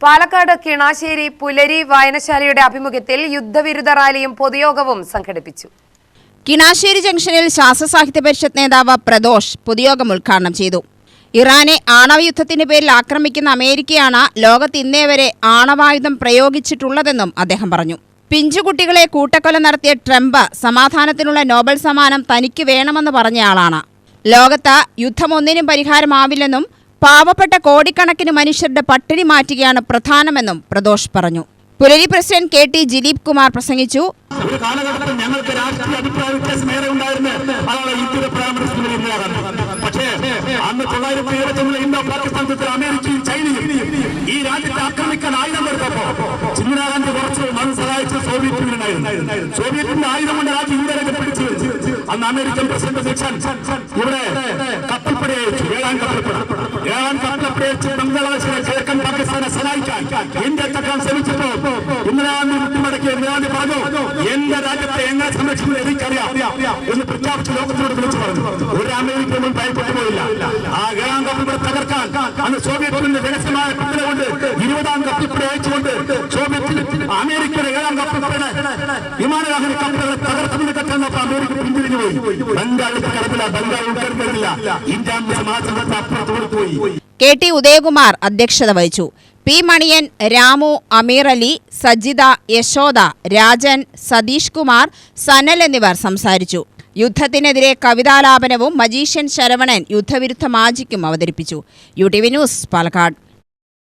പാലക്കാട് കിണാശ്ശേരി പുലരി വായനശാലയുടെ ആഭിമുഖ്യത്തിൽ യുദ്ധവിരുദ്ധ റാലിയും പൊതുയോഗവും സംഘടിപ്പിച്ചു. കിണാശ്ശേരി ജംഗ്ഷനിൽ ശാസ്ത്ര സാഹിത്യ പരിഷത്ത് നേതാവ് പ്രദോഷ് പൊതുയോഗം ഉദ്ഘാടനം ചെയ്തു. ഇറാനെ ആണവയുദ്ധത്തിന്റെ പേരിൽ ആക്രമിക്കുന്ന അമേരിക്കയാണ് ലോകത്ത് ഇന്നേവരെ ആണവായുധം പ്രയോഗിച്ചിട്ടുള്ളതെന്നും അദ്ദേഹം പറഞ്ഞു. പിഞ്ചുകുട്ടികളെ കൂട്ടക്കൊല നടത്തിയ ട്രംപ് സമാധാനത്തിനുള്ള നോബൽ സമ്മാനം തനിക്ക് വേണമെന്ന് പറഞ്ഞയാളാണ്. ലോകത്ത് യുദ്ധമൊന്നിനും പരിഹാരമാവില്ലെന്നും പാവപ്പെട്ട കോടിക്കണക്കിന് മനുഷ്യരുടെ പട്ടിണി മാറ്റുകയാണ് പ്രധാനമെന്നും പ്രദോഷ് പറഞ്ഞു. പുലരി പ്രസിഡന്റ് കെ.ടി. ദിലീപ് കുമാർ പ്രസംഗിച്ചു. ഒരു കാലഘട്ടത്തിൽ ഞങ്ങൾക്ക് രാഷ്ട്രീയ അഭിപ്രായ വ്യത്യാസം ഏറെ ഉണ്ടായിരുന്നു. അതാണ് ഇന്ത്യയുടെ പ്രധാനമന്ത്രി ഇന്ദിരാഗാന്ധി. പക്ഷേ അന്ന് 1971 ഇന്തോ പാകിസ്ഥാൻ യുദ്ധത്തിൽ അമേരിക്കയും ചൈനയും ഈ രാജ്യത്തെ ആക്രമിക്കാൻ ആയുധം കൊടുത്തപ്പോ ഇന്ദിരാഗാന്ധി കുറച്ച് മനം സഹായിച്ച് സോവിയറ്റ് യൂണിയനായിരുന്നു. സോവിയറ്റിന്റെ ആയുധം കൊണ്ട് രാജ്യം ഇന്ത്യയിലേക്ക് പിടിച്ചു വെച്ചു. അന്ന് അമേരിക്കൻ പ്രസിഡന്റ് നിക്സൺ ഇവിടെ കപ്പൽപ്പട അയച്ചു. ഏഴാം കപ്പൽപ്പട അയച്ച് ബംഗ്ലാദേശിലെ കിഴക്കൻ പാകിസ്ഥാനെ സഹായിക്കാൻ ഇന്ത്യ തക്കാൻ ശ്രമിച്ചപ്പോ ഇന്ദിരാഗാന്ധി മുട്ടുമടക്കി ഇന്ദിരാഗാന്ധി പറഞ്ഞു, എന്റെ രാജ്യത്തെ എങ്ങനെ സംരക്ഷിക്കുന്നത് എനിക്കറിയാം എന്ന് പ്രഖ്യാപിച്ച് ലോകത്തോട് വിളിച്ചു പറഞ്ഞു. ഒരു അമേരിക്കയൊന്നും ഭയപ്പെട്ടു പോയില്ല. ആ ഏഴാം കപ്പൽപ്പട തകർക്കാൻ അന്ന് സോവിയറ്റിന്റെ രഹസ്യമായ പദ്ധതി കൊണ്ട് 20ാം കപ്പൽപ്പട അയച്ചുകൊണ്ട് സോവിയറ്റിൽ അമേരിക്കയുടെ ഏഴാം കപ്പൽപ്പടയുടെ വിമാനവാഹന കപ്പലുകളെ തകർത്തുകൊണ്ട് കെട്ടാനപ്പോൾ അമേരിക്ക പിന്തിരിഞ്ഞു പോയി. ബംഗാളിന്റെ കടപ്പില ബംഗാൾ ഉൾപ്പെടുന്നില്ല. ഇന്ത്യ സമാധാനത്തെ അപ്പുറത്തോട് പോയി. കെ.ടി. ഉദയകുമാർ അധ്യക്ഷത വഹിച്ചു. പി. മണിയൻ, രാമു, അമീർ അലി, സജിത, യശോദ, രാജൻ, സതീഷ് കുമാർ, സനൽ എന്നിവർ സംസാരിച്ചു. യുദ്ധത്തിനെതിരെ കവിതാലാപനവും മജീഷ്യൻ ശരവണൻ യുദ്ധവിരുദ്ധ മാജിക്കും അവതരിപ്പിച്ചു. UTV news, Palakkad.